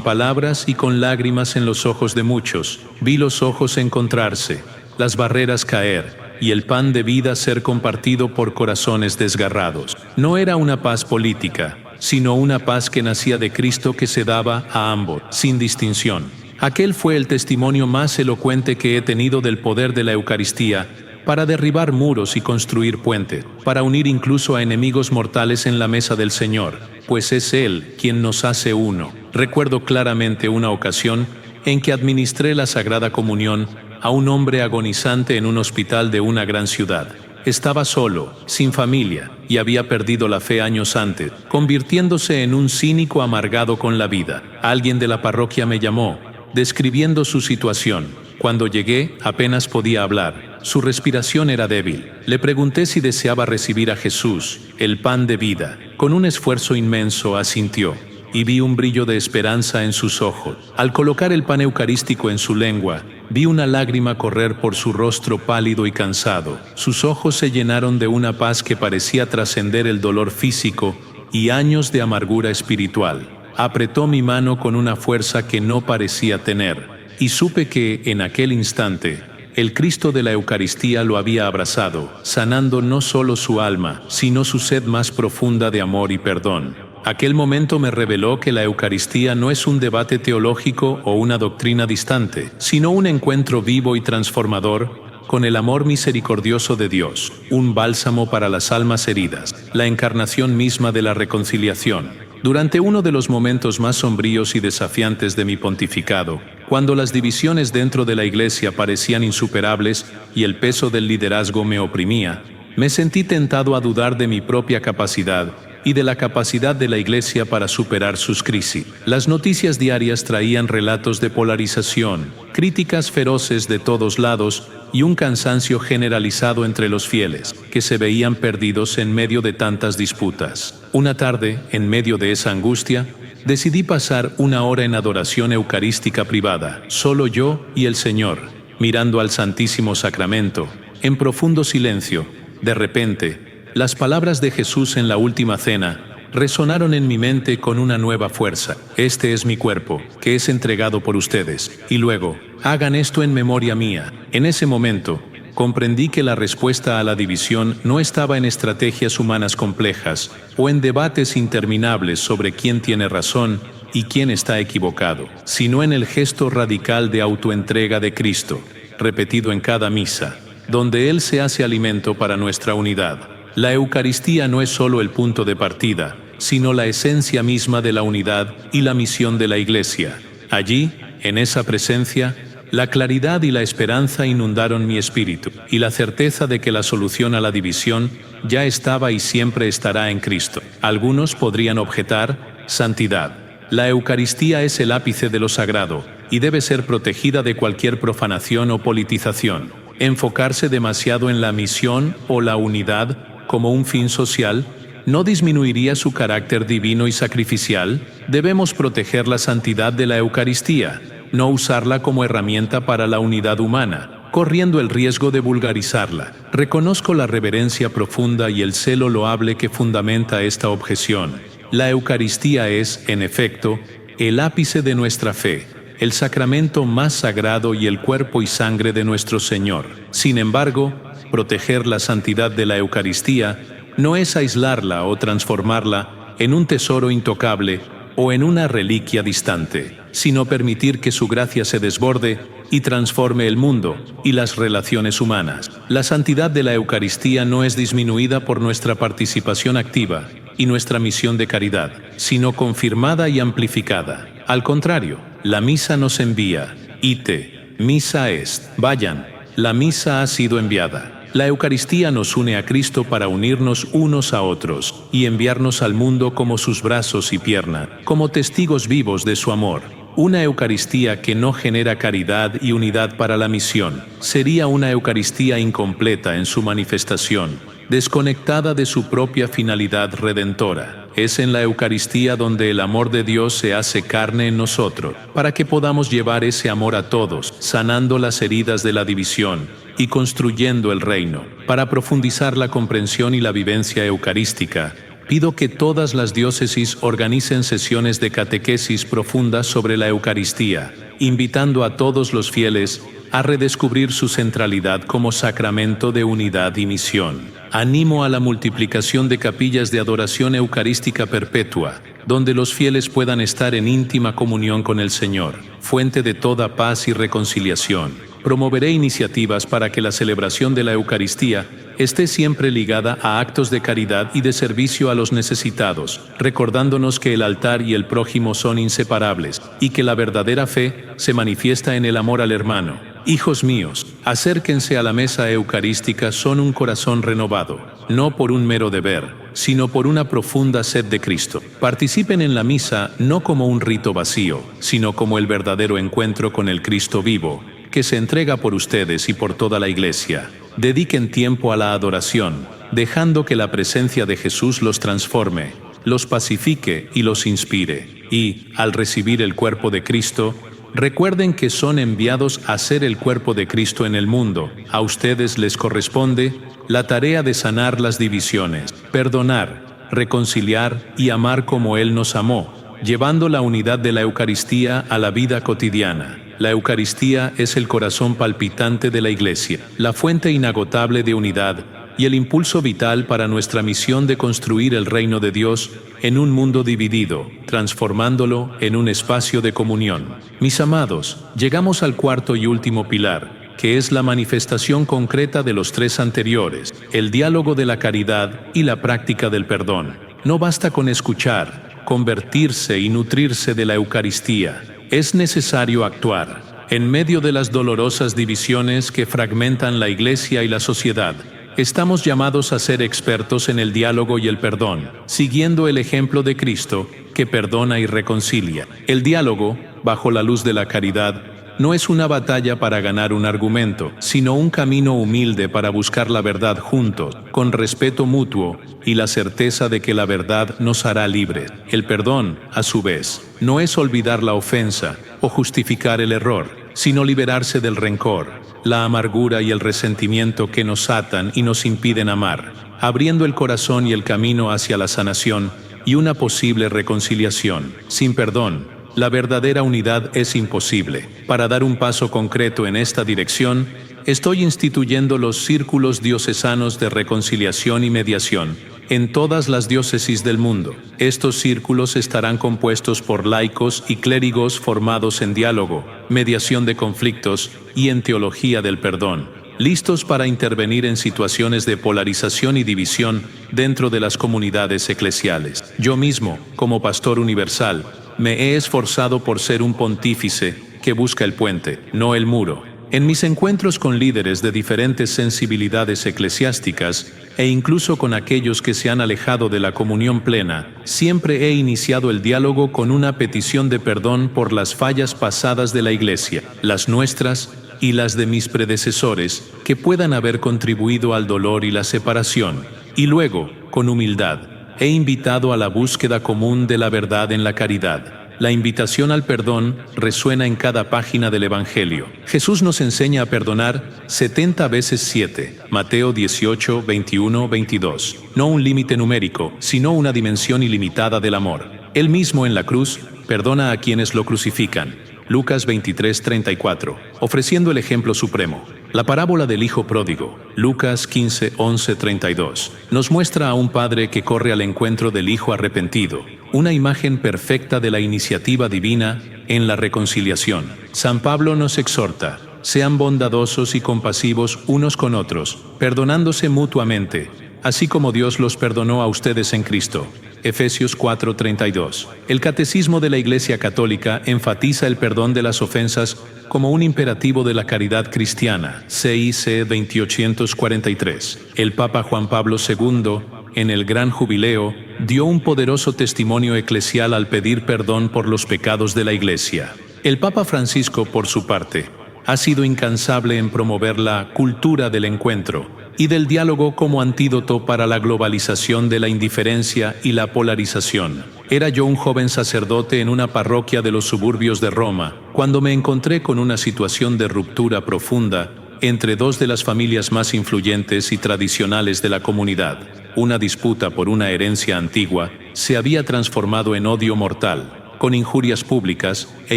Speaker 1: palabras y con lágrimas en los ojos de muchos, vi los ojos encontrarse, las barreras caer, y el pan de vida ser compartido por corazones desgarrados. No era una paz política, sino una paz que nacía de Cristo que se daba a ambos, sin distinción. Aquel fue el testimonio más elocuente que he tenido del poder de la Eucaristía para derribar muros y construir puentes, para unir incluso a enemigos mortales en la mesa del Señor, pues es Él quien nos hace uno. Recuerdo claramente una ocasión en que administré la Sagrada Comunión a un hombre agonizante en un hospital de una gran ciudad. Estaba solo, sin familia, y había perdido la fe años antes, convirtiéndose en un cínico amargado con la vida. Alguien de la parroquia me llamó, describiendo su situación. Cuando llegué, apenas podía hablar. Su respiración era débil. Le pregunté si deseaba recibir a Jesús, el pan de vida. Con un esfuerzo inmenso asintió, y vi un brillo de esperanza en sus ojos. Al colocar el pan eucarístico en su lengua, vi una lágrima correr por su rostro pálido y cansado. Sus ojos se llenaron de una paz que parecía trascender el dolor físico y años de amargura espiritual. Apretó mi mano con una fuerza que no parecía tener, y supe que, en aquel instante, el Cristo de la Eucaristía lo había abrazado, sanando no solo su alma, sino su sed más profunda de amor y perdón. Aquel momento me reveló que la Eucaristía no es un debate teológico o una doctrina distante, sino un encuentro vivo y transformador con el amor misericordioso de Dios, un bálsamo para las almas heridas, la encarnación misma de la reconciliación. Durante uno de los momentos más sombríos y desafiantes de mi pontificado, cuando las divisiones dentro de la Iglesia parecían insuperables y el peso del liderazgo me oprimía, me sentí tentado a dudar de mi propia capacidad y de la capacidad de la Iglesia para superar sus crisis. Las noticias diarias traían relatos de polarización, críticas feroces de todos lados y un cansancio generalizado entre los fieles, que se veían perdidos en medio de tantas disputas. Una tarde, en medio de esa angustia, decidí pasar una hora en adoración eucarística privada, solo yo y el Señor, mirando al Santísimo Sacramento, en profundo silencio. De repente, las palabras de Jesús en la última cena resonaron en mi mente con una nueva fuerza. Este es mi cuerpo, que es entregado por ustedes. Y luego, hagan esto en memoria mía. En ese momento, comprendí que la respuesta a la división no estaba en estrategias humanas complejas o en debates interminables sobre quién tiene razón y quién está equivocado, sino en el gesto radical de autoentrega de Cristo, repetido en cada misa, donde Él se hace alimento para nuestra unidad. La Eucaristía no es solo el punto de partida, sino la esencia misma de la unidad y la misión de la Iglesia. Allí, en esa presencia, la claridad y la esperanza inundaron mi espíritu, y la certeza de que la solución a la división ya estaba y siempre estará en Cristo. Algunos podrían objetar: santidad. La Eucaristía es el ápice de lo sagrado, y debe ser protegida de cualquier profanación o politización. Enfocarse demasiado en la misión o la unidad como un fin social ¿no disminuiría su carácter divino y sacrificial? Debemos proteger la santidad de la Eucaristía, no usarla como herramienta para la unidad humana, corriendo el riesgo de vulgarizarla. Reconozco la reverencia profunda y el celo loable que fundamenta esta objeción. La Eucaristía es, en efecto, el ápice de nuestra fe, el sacramento más sagrado y el cuerpo y sangre de nuestro Señor. Sin embargo, proteger la santidad de la Eucaristía no es aislarla o transformarla en un tesoro intocable o en una reliquia distante, sino permitir que su gracia se desborde y transforme el mundo y las relaciones humanas. La santidad de la Eucaristía no es disminuida por nuestra participación activa y nuestra misión de caridad, sino confirmada y amplificada. Al contrario, la misa nos envía. Ite, misa est. Vayan, la misa ha sido enviada. La Eucaristía nos une a Cristo para unirnos unos a otros y enviarnos al mundo como sus brazos y pierna, como testigos vivos de su amor. Una Eucaristía que no genera caridad y unidad para la misión sería una Eucaristía incompleta en su manifestación, desconectada de su propia finalidad redentora. Es en la Eucaristía donde el amor de Dios se hace carne en nosotros, para que podamos llevar ese amor a todos, sanando las heridas de la división y construyendo el reino. Para profundizar la comprensión y la vivencia eucarística, pido que todas las diócesis organicen sesiones de catequesis profundas sobre la Eucaristía, invitando a todos los fieles a redescubrir su centralidad como sacramento de unidad y misión. Animo a la multiplicación de capillas de adoración eucarística perpetua, donde los fieles puedan estar en íntima comunión con el Señor, fuente de toda paz y reconciliación. Promoveré iniciativas para que la celebración de la Eucaristía esté siempre ligada a actos de caridad y de servicio a los necesitados, recordándonos que el altar y el prójimo son inseparables y que la verdadera fe se manifiesta en el amor al hermano. Hijos míos, acérquense a la mesa eucarística con un corazón renovado, no por un mero deber, sino por una profunda sed de Cristo. Participen en la misa no como un rito vacío, sino como el verdadero encuentro con el Cristo vivo, que se entrega por ustedes y por toda la Iglesia. Dediquen tiempo a la adoración, dejando que la presencia de Jesús los transforme, los pacifique y los inspire. Y, al recibir el cuerpo de Cristo, recuerden que son enviados a ser el cuerpo de Cristo en el mundo. A ustedes les corresponde la tarea de sanar las divisiones, perdonar, reconciliar y amar como Él nos amó, llevando la unidad de la Eucaristía a la vida cotidiana. La Eucaristía es el corazón palpitante de la Iglesia, la fuente inagotable de unidad y el impulso vital para nuestra misión de construir el reino de Dios en un mundo dividido, transformándolo en un espacio de comunión. Mis amados, llegamos al cuarto y último pilar, que es la manifestación concreta de los tres anteriores, el diálogo de la caridad y la práctica del perdón. No basta con escuchar, convertirse y nutrirse de la Eucaristía. Es necesario actuar. En medio de las dolorosas divisiones que fragmentan la Iglesia y la sociedad, estamos llamados a ser expertos en el diálogo y el perdón, siguiendo el ejemplo de Cristo, que perdona y reconcilia. El diálogo, bajo la luz de la caridad, no es una batalla para ganar un argumento, sino un camino humilde para buscar la verdad juntos, con respeto mutuo y la certeza de que la verdad nos hará libres. El perdón, a su vez, no es olvidar la ofensa o justificar el error, sino liberarse del rencor, la amargura y el resentimiento que nos atan y nos impiden amar, abriendo el corazón y el camino hacia la sanación y una posible reconciliación. Sin perdón, la verdadera unidad es imposible. Para dar un paso concreto en esta dirección, estoy instituyendo los círculos diocesanos de reconciliación y mediación en todas las diócesis del mundo. Estos círculos estarán compuestos por laicos y clérigos formados en diálogo, mediación de conflictos y en teología del perdón, listos para intervenir en situaciones de polarización y división dentro de las comunidades eclesiales. Yo mismo, como pastor universal, me he esforzado por ser un pontífice que busca el puente, no el muro. En mis encuentros con líderes de diferentes sensibilidades eclesiásticas e incluso con aquellos que se han alejado de la comunión plena, siempre he iniciado el diálogo con una petición de perdón por las fallas pasadas de la Iglesia, las nuestras y las de mis predecesores, que puedan haber contribuido al dolor y la separación. Y luego, con humildad, he invitado a la búsqueda común de la verdad en la caridad. La invitación al perdón resuena en cada página del Evangelio. Jesús nos enseña a perdonar 70 veces 7, Mateo 18, 21, 22. No un límite numérico, sino una dimensión ilimitada del amor. Él mismo en la cruz perdona a quienes lo crucifican. Lucas 23, 34, ofreciendo el ejemplo supremo. La parábola del hijo pródigo, Lucas 15, 11, 32, nos muestra a un padre que corre al encuentro del hijo arrepentido, una imagen perfecta de la iniciativa divina en la reconciliación. San Pablo nos exhorta: sean bondadosos y compasivos unos con otros, perdonándose mutuamente, así como Dios los perdonó a ustedes en Cristo. Efesios 4:32. El Catecismo de la Iglesia Católica enfatiza el perdón de las ofensas como un imperativo de la caridad cristiana. CIC 2843. El Papa Juan Pablo II, en el Gran Jubileo, dio un poderoso testimonio eclesial al pedir perdón por los pecados de la Iglesia. El Papa Francisco, por su parte, ha sido incansable en promover la cultura del encuentro y del diálogo como antídoto para la globalización de la indiferencia y la polarización. Era yo un joven sacerdote en una parroquia de los suburbios de Roma, cuando me encontré con una situación de ruptura profunda entre dos de las familias más influyentes y tradicionales de la comunidad. Una disputa por una herencia antigua se había transformado en odio mortal, con injurias públicas e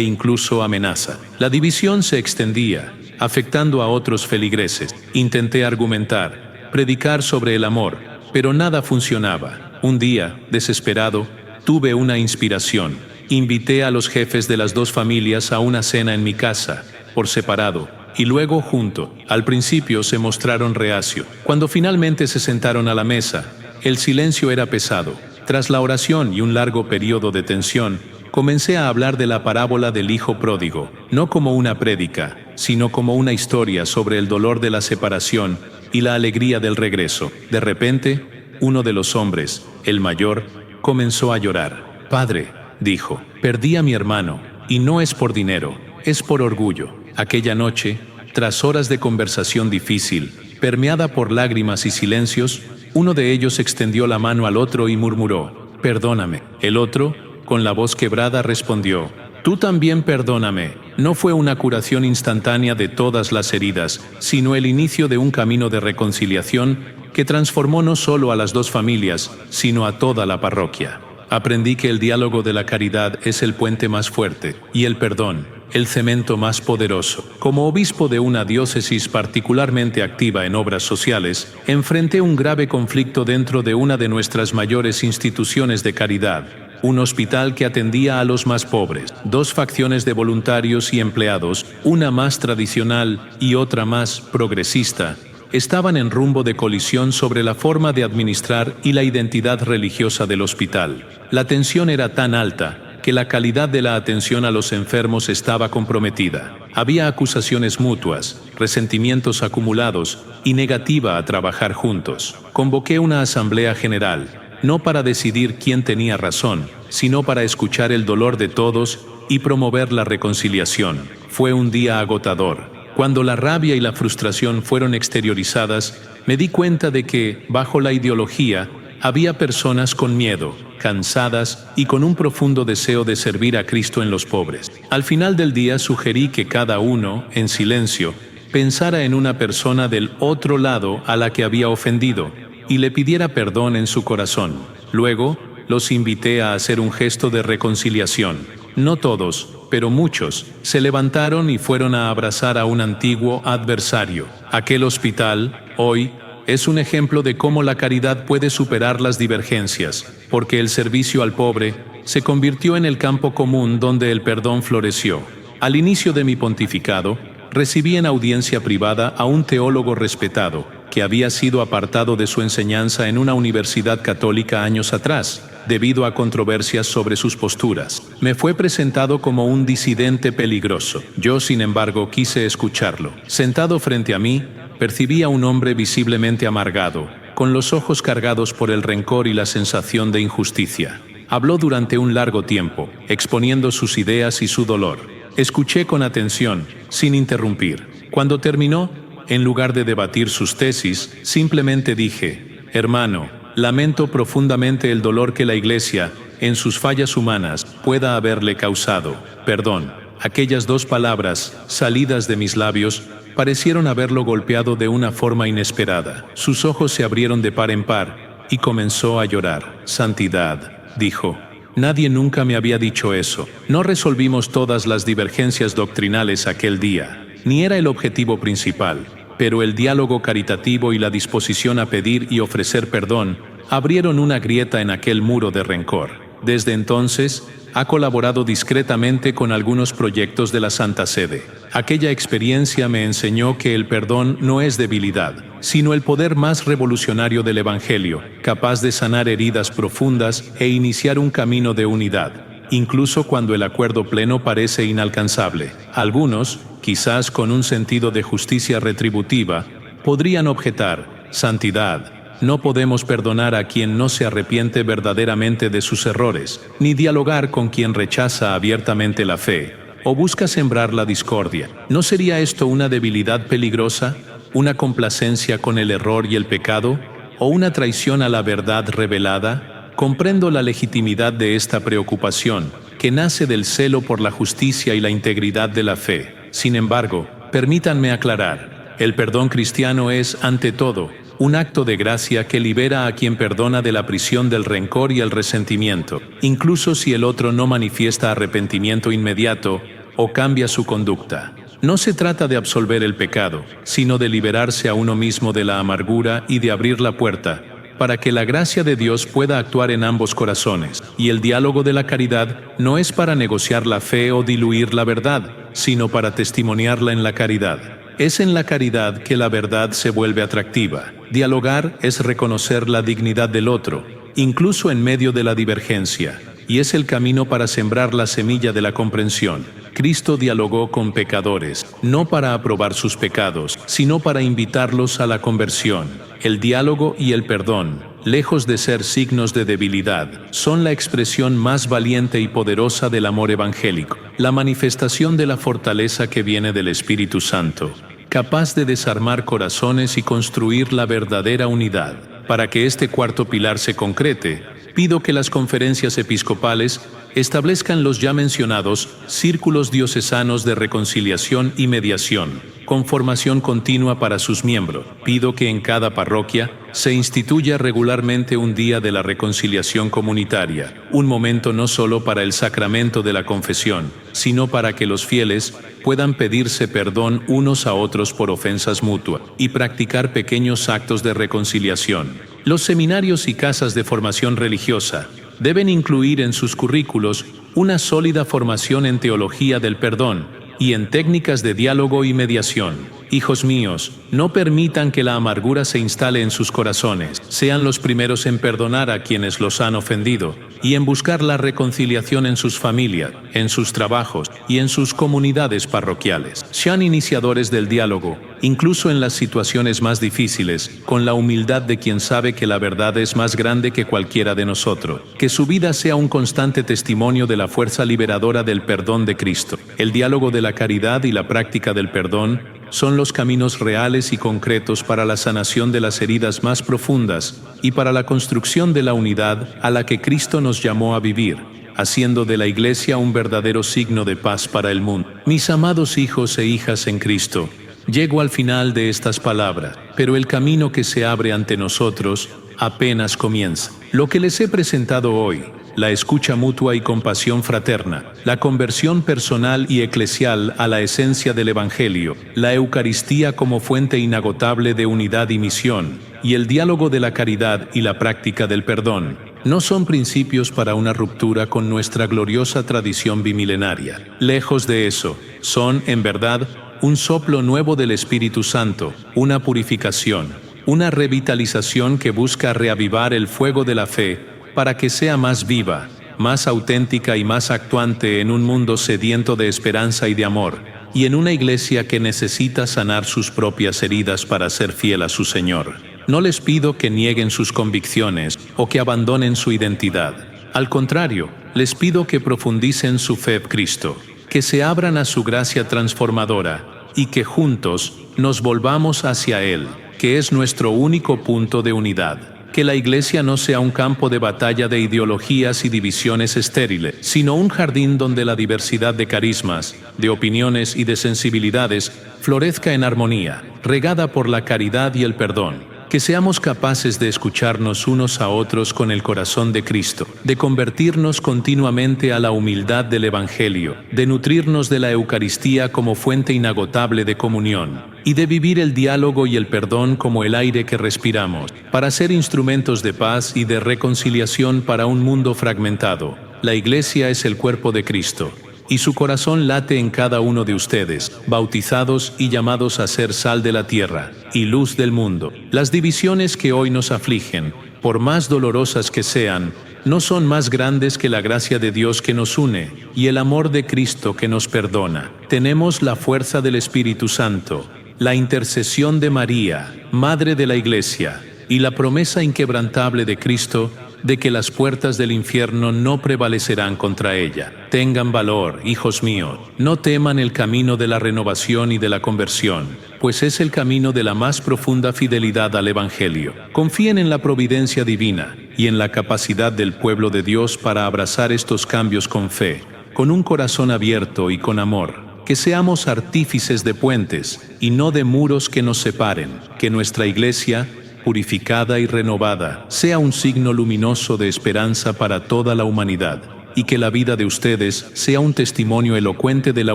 Speaker 1: incluso amenaza. La división se extendía, afectando a otros feligreses. Intenté argumentar, predicar sobre el amor, pero nada funcionaba. Un día, desesperado, tuve una inspiración. Invité a los jefes de las dos familias a una cena en mi casa, por separado, y luego junto. Al principio se mostraron reacio. Cuando finalmente se sentaron a la mesa, el silencio era pesado. Tras la oración y un largo periodo de tensión, comencé a hablar de la parábola del hijo pródigo, no como una prédica, sino como una historia sobre el dolor de la separación y la alegría del regreso. De repente, uno de los hombres, el mayor, comenzó a llorar. «Padre», dijo, «perdí a mi hermano, y no es por dinero, es por orgullo». Aquella noche, tras horas de conversación difícil, permeada por lágrimas y silencios, uno de ellos extendió la mano al otro y murmuró, «Perdóname». El otro, con la voz quebrada, respondió, «Tú también perdóname». No fue una curación instantánea de todas las heridas, sino el inicio de un camino de reconciliación que transformó no solo a las dos familias, sino a toda la parroquia. Aprendí que el diálogo de la caridad es el puente más fuerte, y el perdón, el cemento más poderoso. Como obispo de una diócesis particularmente activa en obras sociales, enfrenté un grave conflicto dentro de una de nuestras mayores instituciones de caridad, un hospital que atendía a los más pobres. Dos facciones de voluntarios y empleados, una más tradicional y otra más progresista, estaban en rumbo de colisión sobre la forma de administrar y la identidad religiosa del hospital. La tensión era tan alta que la calidad de la atención a los enfermos estaba comprometida. Había acusaciones mutuas, resentimientos acumulados y negativa a trabajar juntos. Convoqué una asamblea general, no para decidir quién tenía razón, sino para escuchar el dolor de todos y promover la reconciliación. Fue un día agotador. Cuando la rabia y la frustración fueron exteriorizadas, me di cuenta de que, bajo la ideología, había personas con miedo, cansadas y con un profundo deseo de servir a Cristo en los pobres. Al final del día sugerí que cada uno, en silencio, pensara en una persona del otro lado a la que había ofendido y le pidiera perdón en su corazón. Luego, los invité a hacer un gesto de reconciliación. No todos, pero muchos, se levantaron y fueron a abrazar a un antiguo adversario. Aquel hospital, hoy, es un ejemplo de cómo la caridad puede superar las divergencias, porque el servicio al pobre se convirtió en el campo común donde el perdón floreció. Al inicio de mi pontificado, recibí en audiencia privada a un teólogo respetado, que había sido apartado de su enseñanza en una universidad católica años atrás, debido a controversias sobre sus posturas. Me fue presentado como un disidente peligroso. Yo, sin embargo, quise escucharlo. Sentado frente a mí, percibí a un hombre visiblemente amargado, con los ojos cargados por el rencor y la sensación de injusticia. Habló durante un largo tiempo, exponiendo sus ideas y su dolor. Escuché con atención, sin interrumpir. Cuando terminó, en lugar de debatir sus tesis, simplemente dije, «Hermano, lamento profundamente el dolor que la Iglesia, en sus fallas humanas, pueda haberle causado. Perdón». Aquellas dos palabras, salidas de mis labios, parecieron haberlo golpeado de una forma inesperada. Sus ojos se abrieron de par en par y comenzó a llorar. «Santidad», dijo, «nadie nunca me había dicho eso». No resolvimos todas las divergencias doctrinales aquel día, ni era el objetivo principal, pero el diálogo caritativo y la disposición a pedir y ofrecer perdón abrieron una grieta en aquel muro de rencor. Desde entonces, ha colaborado discretamente con algunos proyectos de la Santa Sede. Aquella experiencia me enseñó que el perdón no es debilidad, sino el poder más revolucionario del Evangelio, capaz de sanar heridas profundas e iniciar un camino de unidad, incluso cuando el acuerdo pleno parece inalcanzable. Algunos, quizás con un sentido de justicia retributiva, podrían objetar, «Santidad, no podemos perdonar a quien no se arrepiente verdaderamente de sus errores, ni dialogar con quien rechaza abiertamente la fe». o busca sembrar la discordia. ¿No sería esto una debilidad peligrosa, una complacencia con el error y el pecado, o una traición a la verdad revelada? Comprendo la legitimidad de esta preocupación, que nace del celo por la justicia y la integridad de la fe. Sin embargo, permítanme aclarar, el perdón cristiano es, ante todo, un acto de gracia que libera a quien perdona de la prisión del rencor y el resentimiento, incluso si el otro no manifiesta arrepentimiento inmediato o cambia su conducta. No se trata de absolver el pecado, sino de liberarse a uno mismo de la amargura y de abrir la puerta para que la gracia de Dios pueda actuar en ambos corazones. Y el diálogo de la caridad no es para negociar la fe o diluir la verdad, sino para testimoniarla en la caridad. Es en la caridad que la verdad se vuelve atractiva. Dialogar es reconocer la dignidad del otro, incluso en medio de la divergencia, y es el camino para sembrar la semilla de la comprensión. Cristo dialogó con pecadores, no para aprobar sus pecados, sino para invitarlos a la conversión. El diálogo y el perdón, lejos de ser signos de debilidad, son la expresión más valiente y poderosa del amor evangélico, la manifestación de la fortaleza que viene del Espíritu Santo, capaz de desarmar corazones y construir la verdadera unidad. Para que este cuarto pilar se concrete, pido que las conferencias episcopales establezcan los ya mencionados círculos diocesanos de reconciliación y mediación, con formación continua para sus miembros. Pido que en cada parroquia se instituya regularmente un día de la reconciliación comunitaria, un momento no solo para el sacramento de la confesión, sino para que los fieles puedan pedirse perdón unos a otros por ofensas mutuas y practicar pequeños actos de reconciliación. Los seminarios y casas de formación religiosa deben incluir en sus currículos una sólida formación en teología del perdón y en técnicas de diálogo y mediación. Hijos míos, no permitan que la amargura se instale en sus corazones. Sean los primeros en perdonar a quienes los han ofendido y en buscar la reconciliación en sus familias, en sus trabajos y en sus comunidades parroquiales. Sean iniciadores del diálogo, incluso en las situaciones más difíciles, con la humildad de quien sabe que la verdad es más grande que cualquiera de nosotros. Que su vida sea un constante testimonio de la fuerza liberadora del perdón de Cristo. El diálogo de la caridad y la práctica del perdón son los caminos reales y concretos para la sanación de las heridas más profundas y para la construcción de la unidad a la que Cristo nos llamó a vivir, haciendo de la Iglesia un verdadero signo de paz para el mundo. Mis amados hijos e hijas en Cristo, llego al final de estas palabras, pero el camino que se abre ante nosotros apenas comienza. Lo que les he presentado hoy, la escucha mutua y compasión fraterna, la conversión personal y eclesial a la esencia del Evangelio, la Eucaristía como fuente inagotable de unidad y misión, y el diálogo de la caridad y la práctica del perdón, no son principios para una ruptura con nuestra gloriosa tradición bimilenaria. Lejos de eso, son, en verdad, un soplo nuevo del Espíritu Santo, una purificación, una revitalización que busca reavivar el fuego de la fe para que sea más viva, más auténtica y más actuante en un mundo sediento de esperanza y de amor, y en una iglesia que necesita sanar sus propias heridas para ser fiel a su Señor. No les pido que nieguen sus convicciones o que abandonen su identidad. Al contrario, les pido que profundicen su fe en Cristo, que se abran a su gracia transformadora y que juntos nos volvamos hacia Él, que es nuestro único punto de unidad. Que la Iglesia no sea un campo de batalla de ideologías y divisiones estériles, sino un jardín donde la diversidad de carismas, de opiniones y de sensibilidades florezca en armonía, regada por la caridad y el perdón. Que seamos capaces de escucharnos unos a otros con el corazón de Cristo, de convertirnos continuamente a la humildad del Evangelio, de nutrirnos de la Eucaristía como fuente inagotable de comunión, y de vivir el diálogo y el perdón como el aire que respiramos, para ser instrumentos de paz y de reconciliación para un mundo fragmentado. La Iglesia es el cuerpo de Cristo, y su corazón late en cada uno de ustedes, bautizados y llamados a ser sal de la tierra y luz del mundo. Las divisiones que hoy nos afligen, por más dolorosas que sean, no son más grandes que la gracia de Dios que nos une y el amor de Cristo que nos perdona. Tenemos la fuerza del Espíritu Santo, la intercesión de María, Madre de la Iglesia, y la promesa inquebrantable de Cristo de que las puertas del infierno no prevalecerán contra ella. Tengan valor, hijos míos, no teman el camino de la renovación y de la conversión, pues es el camino de la más profunda fidelidad al Evangelio. Confíen en la providencia divina y en la capacidad del pueblo de Dios para abrazar estos cambios con fe, con un corazón abierto y con amor. Que seamos artífices de puentes y no de muros que nos separen. Que nuestra Iglesia, purificada y renovada, sea un signo luminoso de esperanza para toda la humanidad, y que la vida de ustedes sea un testimonio elocuente de la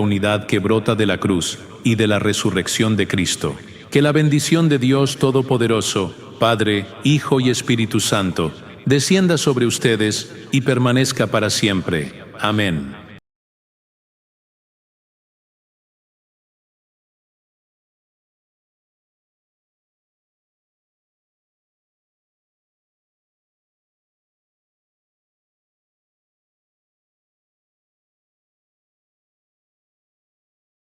Speaker 1: unidad que brota de la cruz y de la resurrección de Cristo. Que la bendición de Dios Todopoderoso, Padre, Hijo y Espíritu Santo, descienda sobre ustedes y permanezca para siempre. Amén.